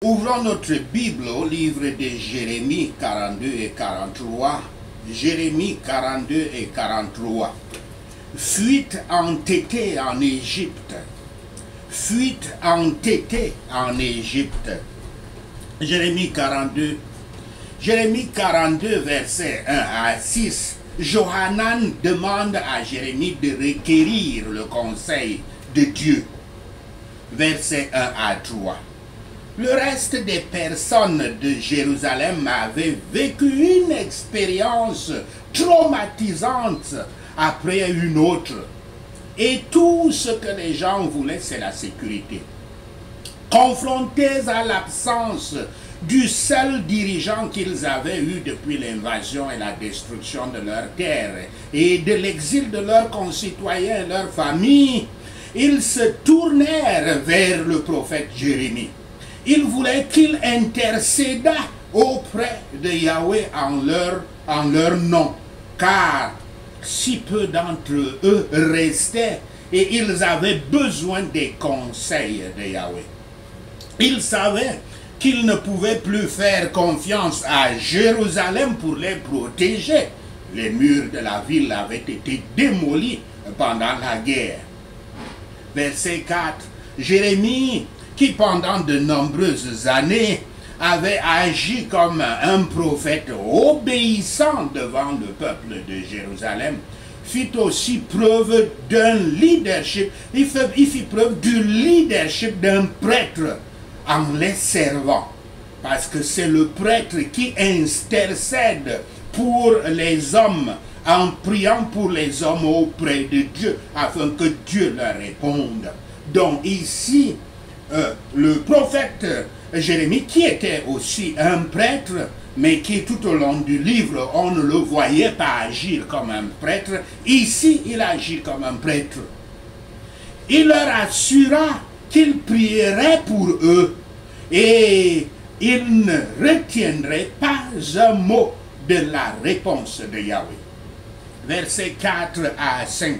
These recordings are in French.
Ouvrons notre Bible au livre de Jérémie 42 et 43. Jérémie 42 et 43. Fuite entêtée en Égypte. Fuite entêtée en Égypte. Jérémie 42. Jérémie 42, verset 1 à 6. Johanan demande à Jérémie de requérir le conseil de Dieu. Verset 1 à 3. Le reste des personnes de Jérusalem avaient vécu une expérience traumatisante après une autre. Et tout ce que les gens voulaient, c'est la sécurité. Confrontés à l'absence du seul dirigeant qu'ils avaient eu depuis l'invasion et la destruction de leur terre et de l'exil de leurs concitoyens et leurs familles, ils se tournèrent vers le prophète Jérémie. Ils voulaient qu'il intercédât auprès de Yahweh en leur nom, car si peu d'entre eux restaient et ils avaient besoin des conseils de Yahweh. Ils savaient qu'ils ne pouvaient plus faire confiance à Jérusalem pour les protéger. Les murs de la ville avaient été démolis pendant la guerre. Verset 4. Jérémie, qui pendant de nombreuses années avait agi comme un prophète obéissant devant le peuple de Jérusalem, fit aussi preuve d'un leadership, il fit preuve du leadership d'un prêtre en les servant, parce que c'est le prêtre qui intercède pour les hommes, en priant pour les hommes auprès de Dieu, afin que Dieu leur réponde. Donc ici, le prophète Jérémie, qui était aussi un prêtre, mais qui tout au long du livre, on ne le voyait pas agir comme un prêtre, ici il agit comme un prêtre. Il leur assura qu'il prierait pour eux et il ne retiendrait pas un mot de la réponse de Yahweh. Versets 4 à 5.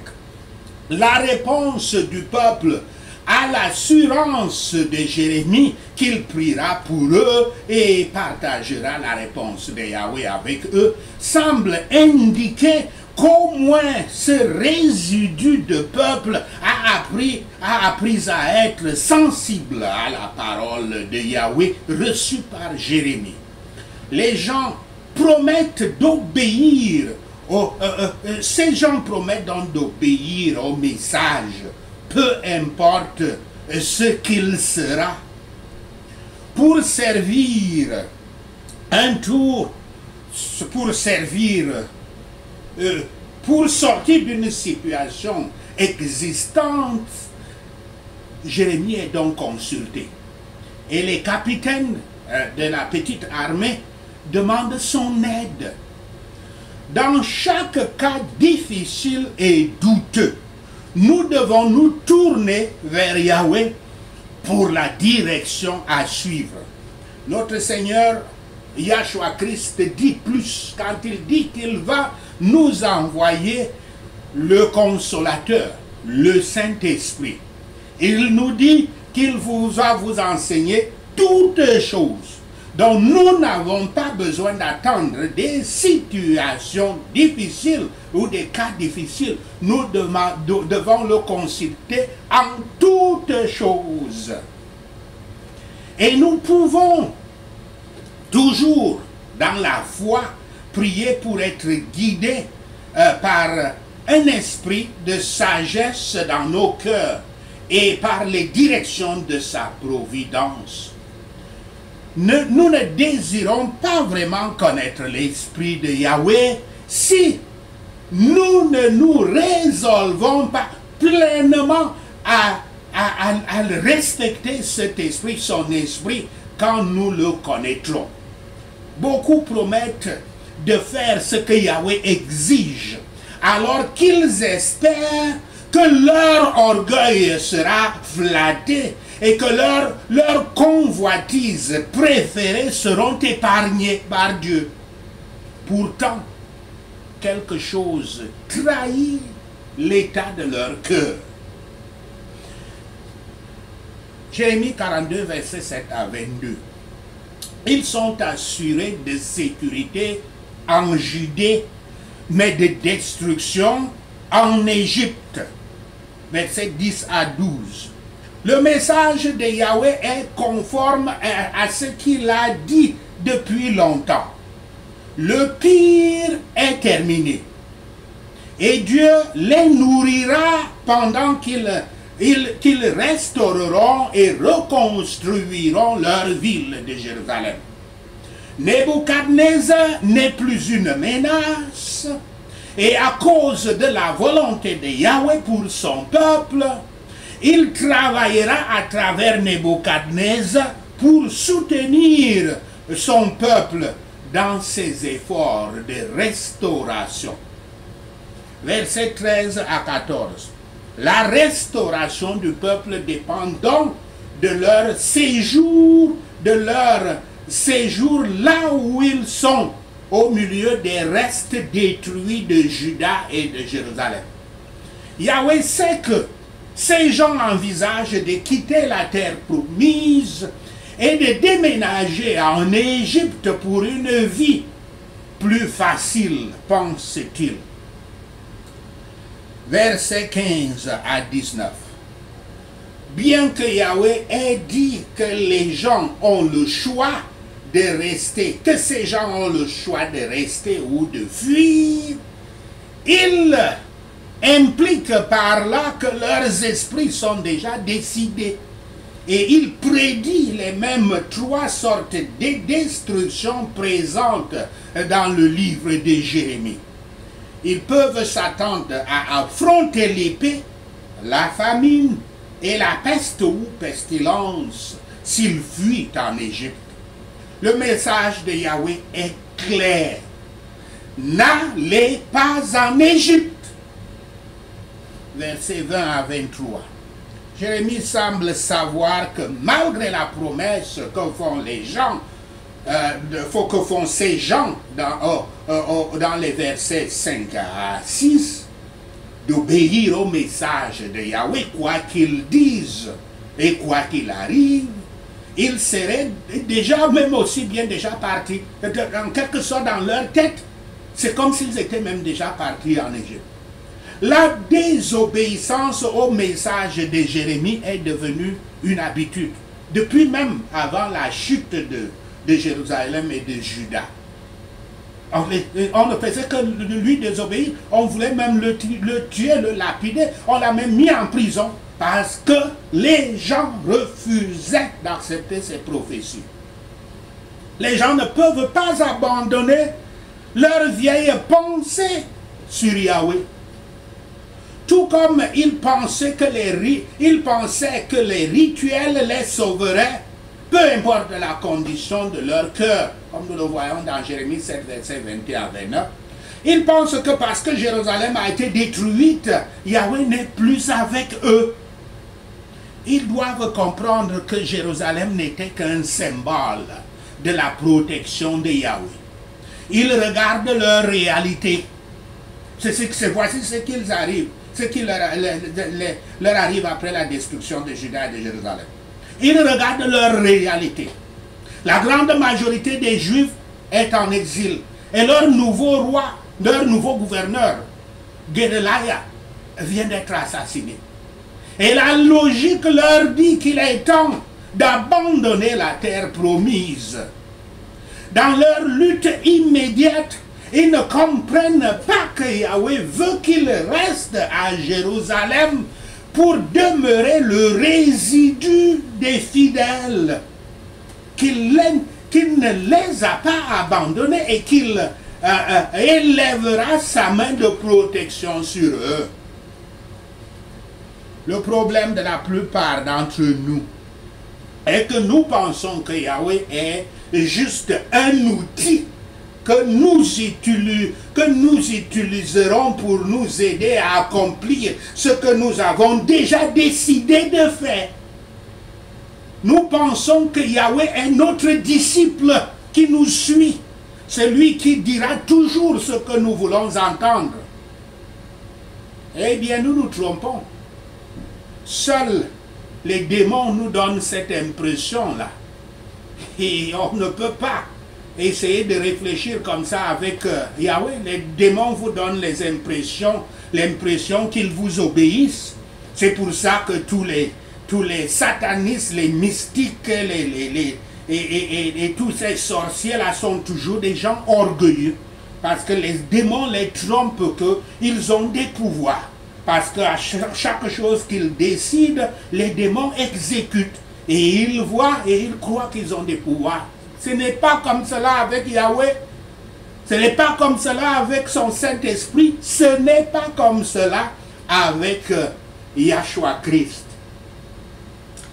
La réponse du peuple à l'assurance de Jérémie qu'il priera pour eux et partagera la réponse de Yahweh avec eux, semble indiquer qu'au moins ce résidu de peuple a appris à être sensible à la parole de Yahweh reçue par Jérémie. Les gens promettent d'obéir, ces gens promettent donc d'obéir au message, peu importe ce qu'il sera, pour servir un tour, pour sortir d'une situation existante. Jérémie est donc consulté. Et les capitaines de la petite armée demandent son aide. Dans chaque cas difficile et douteux, nous devons nous tourner vers Yahweh pour la direction à suivre. Notre Seigneur Yahshua Christ dit plus quand il dit qu'il va nous envoyer le Consolateur, le Saint-Esprit. Il nous dit qu'il va vous enseigner toutes choses. Donc nous n'avons pas besoin d'attendre des situations difficiles ou des cas difficiles. Nous devons le consulter en toutes choses. Et nous pouvons toujours, dans la foi, prier pour être guidés par un esprit de sagesse dans nos cœurs et par les directions de sa providence. Nous ne désirons pas vraiment connaître l'esprit de Yahweh si nous ne nous résolvons pas pleinement à respecter cet esprit, son esprit, quand nous le connaîtrons. Beaucoup promettent de faire ce que Yahweh exige, alors qu'ils espèrent que leur orgueil sera flatté et que leurs convoitises préférées seront épargnées par Dieu. Pourtant, quelque chose trahit l'état de leur cœur. Jérémie 42, verset 7 à 22. Ils sont assurés de sécurité en Judée, mais de destruction en Égypte. Versets 10 à 12. Le message de Yahweh est conforme à ce qu'il a dit depuis longtemps. Le pire est terminé. Et Dieu les nourrira pendant qu'ils restaureront et reconstruiront leur ville de Jérusalem. Nebuchadnezzar n'est plus une menace, et à cause de la volonté de Yahweh pour son peuple, il travaillera à travers Nebuchadnezzar pour soutenir son peuple dans ses efforts de restauration. Versets 13 à 14. La restauration du peuple dépend donc de leur séjour, là où ils sont, au milieu des restes détruits de Juda et de Jérusalem. Yahweh sait que ces gens envisagent de quitter la terre promise et de déménager en Égypte pour une vie plus facile, pense-t-il. Versets 15 à 19. Bien que Yahweh ait dit que les gens ont le choix de rester, que ces gens ont le choix de rester ou de fuir, il implique par là que leurs esprits sont déjà décidés. Et il prédit les mêmes 3 sortes de destructions présentes dans le livre de Jérémie. Ils peuvent s'attendre à affronter l'épée, la famine et la peste ou pestilence s'ils fuient en Égypte. Le message de Yahweh est clair. N'allez pas en Égypte. Versets 20 à 23. Jérémie semble savoir que malgré la promesse que font les gens, que font ces gens dans les versets 5 à 6, d'obéir au message de Yahweh, quoi qu'ils disent et quoi qu'il arrive, ils seraient déjà, même aussi bien déjà partis, en quelque sorte dans leur tête, c'est comme s'ils étaient même déjà partis en Égypte. La désobéissance au message de Jérémie est devenue une habitude, depuis même avant la chute de Jérusalem et de Juda. On ne faisait que lui désobéir, on voulait même le tuer, le lapider, on l'a même mis en prison parce que les gens refusaient d'accepter ces prophéties. Les gens ne peuvent pas abandonner leur vieille pensée sur Yahweh. Tout comme ils pensaient que les rituels les sauveraient, peu importe la condition de leur cœur, comme nous le voyons dans Jérémie 7, verset 21 à 29. Ils pensent que parce que Jérusalem a été détruite, Yahweh n'est plus avec eux. Ils doivent comprendre que Jérusalem n'était qu'un symbole de la protection de Yahweh. Ils regardent leur réalité. Voici ce qu'ils arrivent. Ce qui leur arrive après la destruction de Juda et de Jérusalem. Ils regardent leur réalité. La grande majorité des Juifs est en exil. Et leur nouveau roi, leur nouveau gouverneur, Gedaliah, vient d'être assassiné. Et la logique leur dit qu'il est temps d'abandonner la terre promise. Dans leur lutte immédiate, ils ne comprennent pas que Yahweh veut qu'ils restent à Jérusalem pour demeurer le résidu des fidèles, qu'il ne les a pas abandonnés et qu'il élèvera sa main de protection sur eux. Le problème de la plupart d'entre nous est que nous pensons que Yahweh est juste un outil que nous utiliserons pour nous aider à accomplir ce que nous avons déjà décidé de faire. Nous pensons que Yahweh est notre disciple qui nous suit, celui qui dira toujours ce que nous voulons entendre. Eh bien, nous nous trompons. Seuls les démons nous donnent cette impression-là. Et on ne peut pas essayer de réfléchir comme ça avec Yahweh. Les démons vous donnent l'impression qu'ils vous obéissent. C'est pour ça que tous les satanistes, les mystiques, et tous ces sorciers-là sont toujours des gens orgueilleux. Parce que les démons les trompent qu'ils ont des pouvoirs. Parce qu'à chaque chose qu'ils décident, les démons exécutent. Et ils voient et ils croient qu'ils ont des pouvoirs. Ce n'est pas comme cela avec Yahweh. Ce n'est pas comme cela avec son Saint-Esprit. Ce n'est pas comme cela avec Yahshua Christ.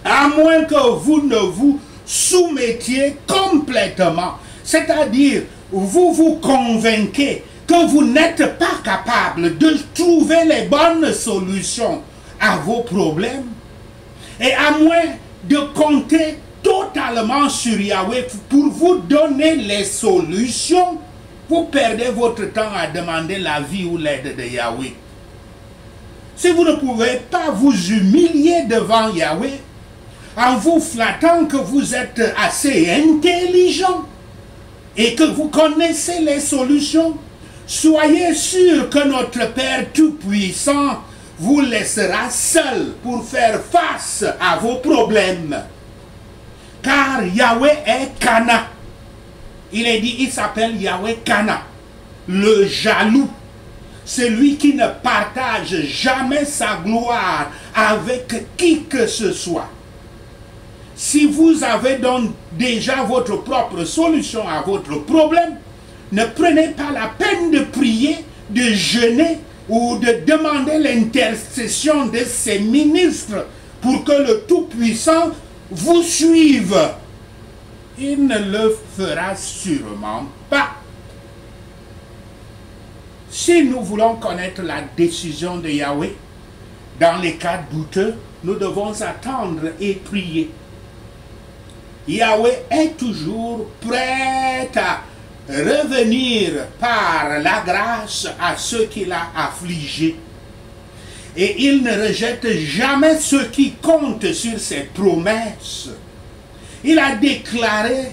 À moins que vous ne vous soumettiez complètement. C'est-à-dire, vous vous convainquez que vous n'êtes pas capable de trouver les bonnes solutions à vos problèmes. Et à moins de compter totalement sur Yahweh pour vous donner les solutions, vous perdez votre temps à demander l'avis ou l'aide de Yahweh. Si vous ne pouvez pas vous humilier devant Yahweh, en vous flattant que vous êtes assez intelligent et que vous connaissez les solutions, soyez sûr que notre Père Tout-Puissant vous laissera seul pour faire face à vos problèmes. Car Yahweh est Kana. Il s'appelle Yahweh Kana, le jaloux. Celui qui ne partage jamais sa gloire avec qui que ce soit. Si vous avez donc déjà votre propre solution à votre problème, ne prenez pas la peine de prier, de jeûner ou de demander l'intercession de ses ministres pour que le Tout-Puissant vous suive. Il ne le fera sûrement pas. Si nous voulons connaître la décision de Yahweh, dans les cas douteux, nous devons attendre et prier. Yahweh est toujours prêt à revenir par la grâce à ceux qu'il a affligés. Et il ne rejette jamais ceux qui comptent sur ses promesses. Il a déclaré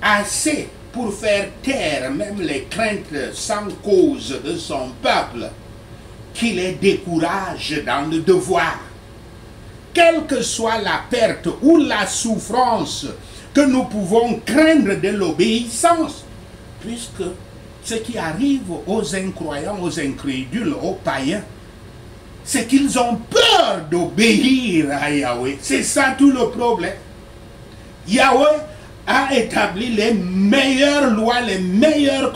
assez pour faire taire même les craintes sans cause de son peuple, qui les décourage dans le devoir. Quelle que soit la perte ou la souffrance que nous pouvons craindre de l'obéissance, puisque ce qui arrive aux incroyants, aux incrédules, aux païens, c'est qu'ils ont peur d'obéir à Yahweh. C'est ça tout le problème. Yahweh a établi les meilleures lois, les meilleurs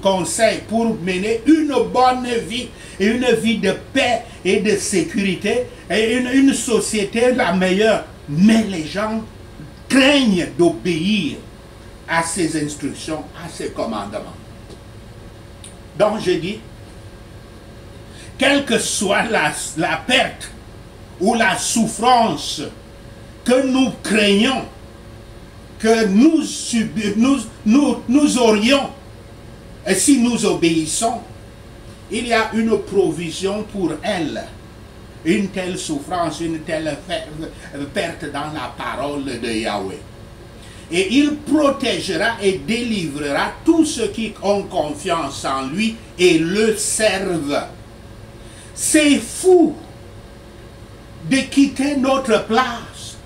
conseils pour mener une bonne vie, une vie de paix et de sécurité, et une société la meilleure. Mais les gens craignent d'obéir à ses instructions, à ses commandements. Donc je dis, quelle que soit la perte ou la souffrance que nous craignons, que nous aurions, et si nous obéissons, il y a une provision pour elle. Une telle souffrance, une telle perte dans la parole de Yahweh. Et il protégera et délivrera tous ceux qui ont confiance en lui et le servent. C'est fou de quitter notre place,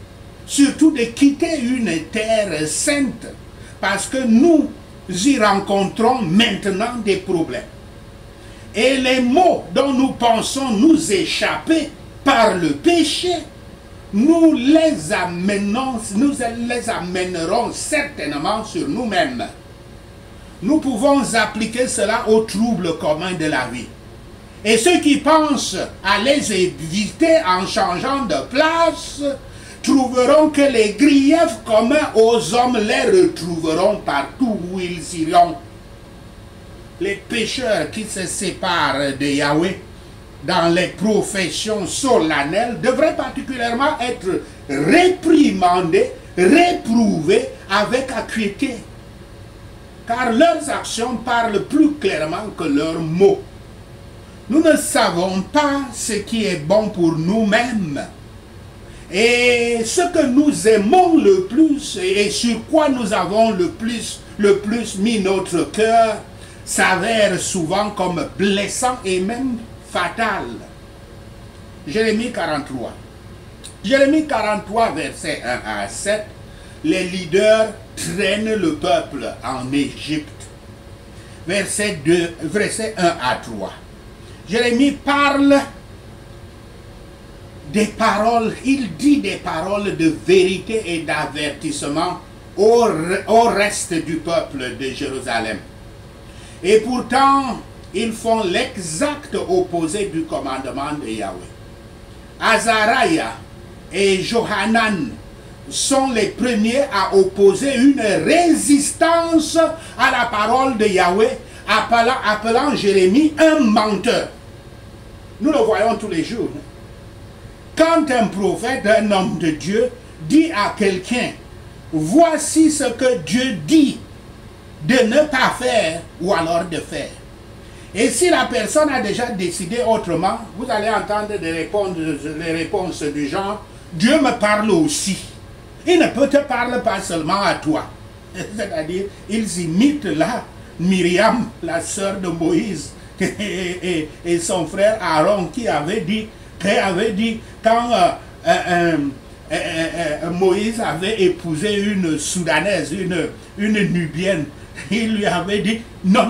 surtout de quitter une terre sainte, parce que nous y rencontrons maintenant des problèmes. Et les maux dont nous pensons nous échapper par le péché, nous les amènerons certainement sur nous-mêmes. Nous pouvons appliquer cela aux troubles communs de la vie. Et ceux qui pensent à les éviter en changeant de place, trouveront que les griefs communs aux hommes les retrouveront partout où ils iront. Les pécheurs qui se séparent de Yahweh dans les professions solennelles devraient particulièrement être réprimandés, réprouvés avec acuité. Car leurs actions parlent plus clairement que leurs mots. Nous ne savons pas ce qui est bon pour nous-mêmes. Et ce que nous aimons le plus et sur quoi nous avons le plus mis notre cœur s'avère souvent comme blessant et même fatal. Jérémie 43. Jérémie 43, verset 1 à 7. Les leaders traînent le peuple en Égypte. Verset 1 à 3. Jérémie parle des paroles, il dit des paroles de vérité et d'avertissement au reste du peuple de Jérusalem. Et pourtant, ils font l'exact opposé du commandement de Yahweh. Azariah et Johanan sont les premiers à opposer une résistance à la parole de Yahweh, appelant Jérémie un menteur. Nous le voyons tous les jours. Quand un prophète, un homme de Dieu, dit à quelqu'un, voici ce que Dieu dit de ne pas faire ou alors de faire. Et si la personne a déjà décidé autrement, vous allez entendre les réponses du genre, Dieu me parle aussi. Il ne peut te parler pas seulement à toi. C'est-à-dire, ils imitent là Myriam, la sœur de Moïse, et son frère Aaron qui avait dit quand Moïse avait épousé une Soudanaise, une Nubienne, il lui avait dit, non,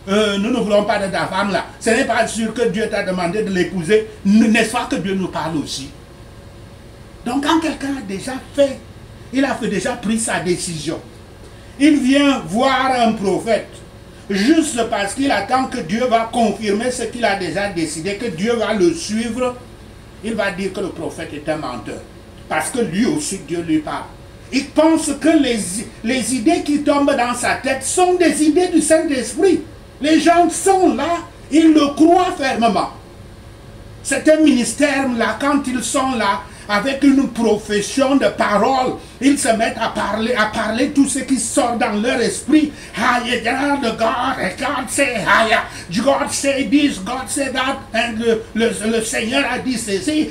nous ne voulons pas de ta femme là. Ce n'est pas sûr que Dieu t'a demandé de l'épouser. N'est-ce pas que Dieu nous parle aussi? Donc quand quelqu'un a déjà fait, il a déjà pris sa décision. Il vient voir un prophète, juste parce qu'il attend que Dieu va confirmer ce qu'il a déjà décidé, que Dieu va le suivre, il va dire que le prophète est un menteur. Parce que lui aussi, Dieu lui parle. Il pense que les idées qui tombent dans sa tête sont des idées du Saint-Esprit. Les gens sont là, ils le croient fermement. C'est un ministère là, quand ils sont là, avec une profession de parole, ils se mettent à parler tout ce qui sort dans leur esprit. Ah, God say this, God say that, le Seigneur a dit ceci,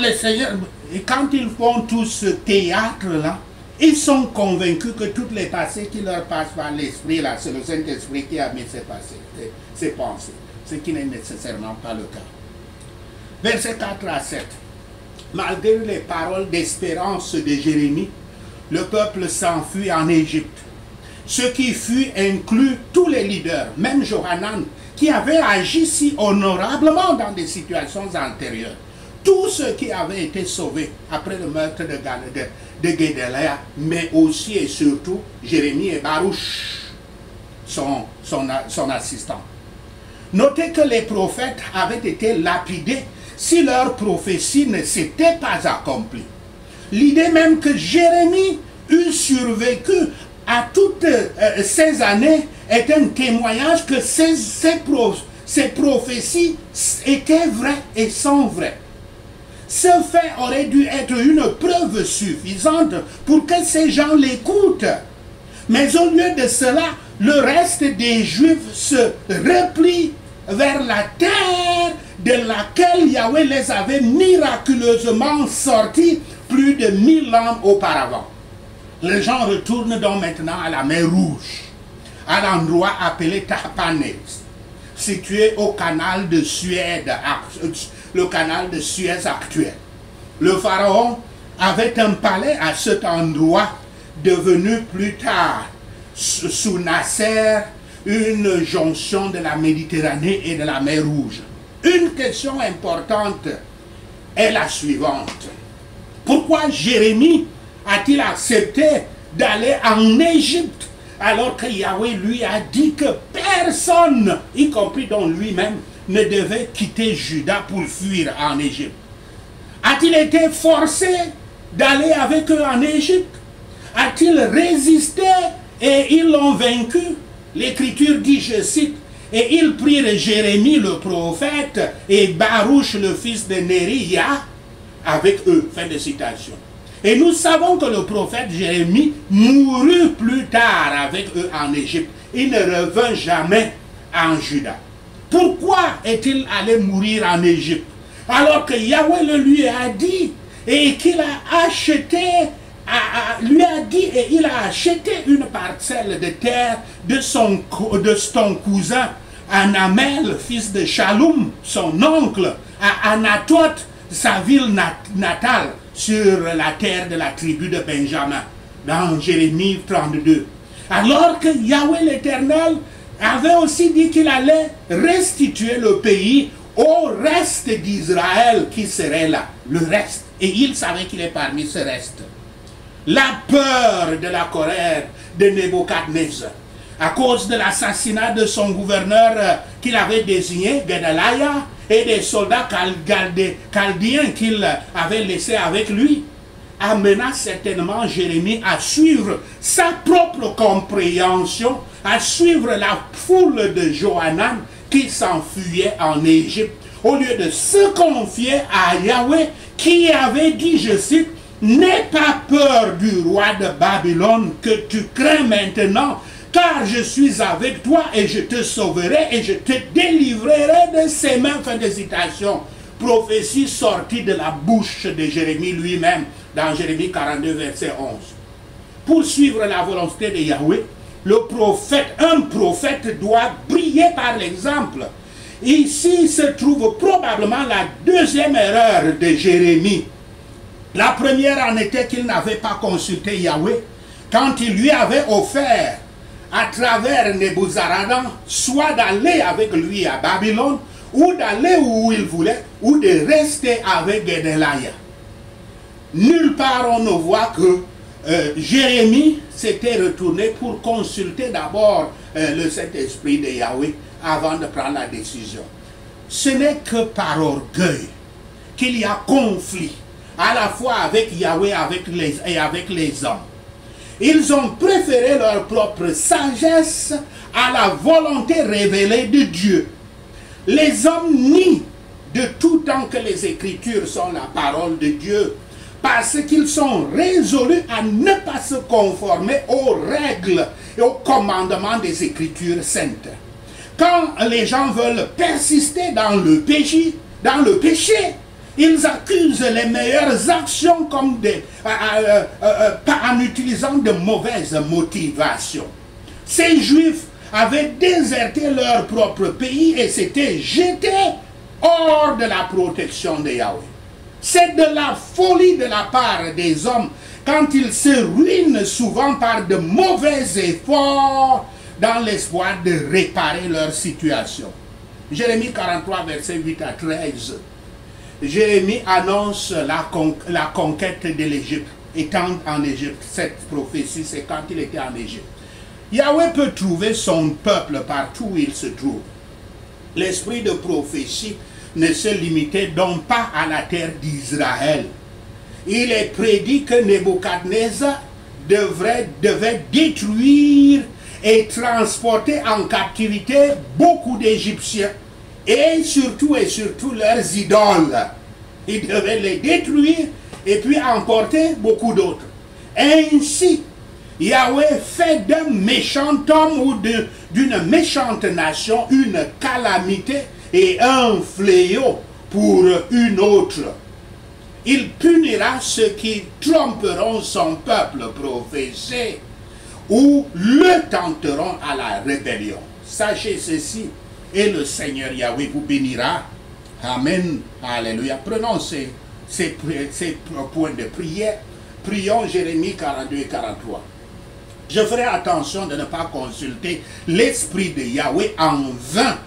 le Seigneur. Et quand ils font tout ce théâtre-là, ils sont convaincus que toutes les pensées qui leur passent par l'esprit, là, c'est le Saint-Esprit qui a mis ces pensées, ce qui n'est nécessairement pas le cas. Versets 4 à 7. Malgré les paroles d'espérance de Jérémie, le peuple s'enfuit en Égypte. Ce qui fut inclut tous les leaders, même Johanan, qui avait agi si honorablement dans des situations antérieures. Tous ceux qui avaient été sauvés après le meurtre de Guédélia, mais aussi et surtout Jérémie et Baruch, son assistant. Notez que les prophètes avaient été lapidés si leur prophétie ne s'était pas accomplie. L'idée même que Jérémie eût survécu à toutes ces années est un témoignage que ces prophéties étaient vraies et sont vraies. Ce fait aurait dû être une preuve suffisante pour que ces gens l'écoutent. Mais au lieu de cela, le reste des Juifs se replie vers la terre de laquelle Yahweh les avait miraculeusement sortis plus de 1000 ans auparavant. Les gens retournent donc maintenant à la mer Rouge, à l'endroit appelé Tapanhes, situé au canal de Suez, le canal de Suez actuel. Le pharaon avait un palais à cet endroit, devenu plus tard, sous Nasser, une jonction de la Méditerranée et de la mer Rouge. Une question importante est la suivante. Pourquoi Jérémie a-t-il accepté d'aller en Égypte alors que Yahweh lui a dit que personne, y compris donc lui-même, ne devait quitter Juda pour fuir en Égypte? A-t-il été forcé d'aller avec eux en Égypte? A-t-il résisté et ils l'ont vaincu? L'Écriture dit, je cite, « Et ils prirent Jérémie le prophète et Baruch le fils de Néria avec eux. » Fin de citation. Et nous savons que le prophète Jérémie mourut plus tard avec eux en Égypte. Il ne revint jamais en Juda. Pourquoi est-il allé mourir en Égypte alors que Yahweh le lui a dit? et qu'il a acheté, lui a dit, et il a acheté une parcelle de terre de son cousin Anamel, fils de Shaloum, son oncle, à Anatoth, sa ville natale, sur la terre de la tribu de Benjamin, dans Jérémie 32. Alors que Yahweh l'Éternel avait aussi dit qu'il allait restituer le pays au reste d'Israël qui serait là, le reste. Et il savait qu'il est parmi ce reste. La peur de la colère de Nebuchadnezzar, à cause de l'assassinat de son gouverneur qu'il avait désigné, Gedaliah, et des soldats chaldéens qu'il avait laissés avec lui, amena certainement Jérémie à suivre sa propre compréhension, à suivre la foule de Johanan qui s'enfuyait en Égypte, au lieu de se confier à Yahweh qui avait dit, je cite, « N'aie pas peur du roi de Babylone que tu crains maintenant, car je suis avec toi et je te sauverai et je te délivrerai de ses mains. » Fin de citation. Prophétie sortie de la bouche de Jérémie lui-même dans Jérémie 42, verset 11. Pour suivre la volonté de Yahweh, un prophète doit briller par l'exemple. Ici se trouve probablement la deuxième erreur de Jérémie. La première en était qu'il n'avait pas consulté Yahweh quand il lui avait offert à travers Nebuzaradan, soit d'aller avec lui à Babylone, ou d'aller où il voulait, ou de rester avec Gedaliah. Nulle part on ne voit que Jérémie s'était retourné pour consulter d'abord le Saint-Esprit de Yahweh avant de prendre la décision. Ce n'est que par orgueil qu'il y a conflit, à la fois avec Yahweh et avec les hommes. Ils ont préféré leur propre sagesse à la volonté révélée de Dieu. Les hommes nient de tout temps que les Écritures sont la parole de Dieu, parce qu'ils sont résolus à ne pas se conformer aux règles et aux commandements des Écritures saintes. Quand les gens veulent persister dans le péché, ils accusent les meilleures actions comme en utilisant de mauvaises motivations. Ces Juifs avaient déserté leur propre pays et s'étaient jetés hors de la protection de Yahweh. C'est de la folie de la part des hommes quand ils se ruinent souvent par de mauvais efforts dans l'espoir de réparer leur situation. Jérémie 43, versets 8 à 13. Jérémie annonce la conquête de l'Égypte, étant en Égypte. Cette prophétie, c'est quand il était en Égypte. Yahweh peut trouver son peuple partout où il se trouve. L'esprit de prophétie ne se limitait donc pas à la terre d'Israël. Il est prédit que Nebuchadnezzar devait détruire et transporter en captivité beaucoup d'Égyptiens et surtout leurs idoles. Il devait les détruire et puis emporter beaucoup d'autres. Ainsi, Yahweh fait d'un méchant homme ou d'une méchante nation une calamité et un fléau pour une autre. Il punira ceux qui tromperont son peuple professé ou le tenteront à la rébellion. Sachez ceci, et le Seigneur Yahweh vous bénira. Amen. Alléluia. Prenons ces points de prière. Prions Jérémie 42 et 43. Je ferai attention de ne pas consulter l'esprit de Yahweh en vain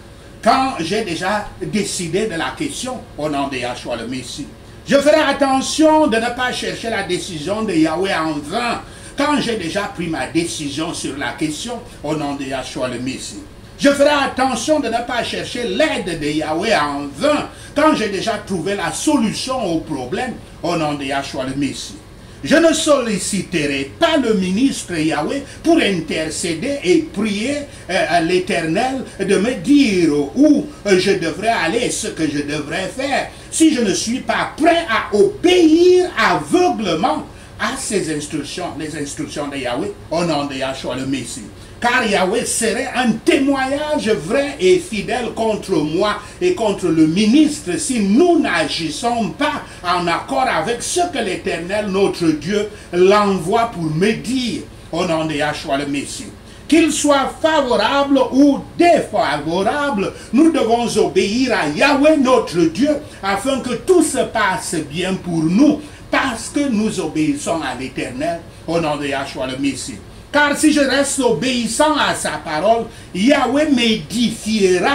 quand j'ai déjà décidé de la question au nom de Yahshua le Messie. Je ferai attention de ne pas chercher la décision de Yahweh en vain quand j'ai déjà pris ma décision sur la question au nom de Yahshua le Messie. Je ferai attention de ne pas chercher l'aide de Yahweh en vain quand j'ai déjà trouvé la solution au problème au nom de Yahshua le Messie. Je ne solliciterai pas le ministre Yahweh pour intercéder et prier à l'Éternel de me dire où je devrais aller, ce que je devrais faire, si je ne suis pas prêt à obéir aveuglement à ces instructions, les instructions de Yahweh, au nom de Yahshua le Messie. Car Yahweh serait un témoignage vrai et fidèle contre moi et contre le ministre si nous n'agissons pas en accord avec ce que l'Éternel, notre Dieu, l'envoie pour me dire au nom de Yahshua le Messie. Qu'il soit favorable ou défavorable, nous devons obéir à Yahweh notre Dieu afin que tout se passe bien pour nous parce que nous obéissons à l'Éternel au nom de Yahshua le Messie. Car si je reste obéissant à sa parole, Yahweh m'édifiera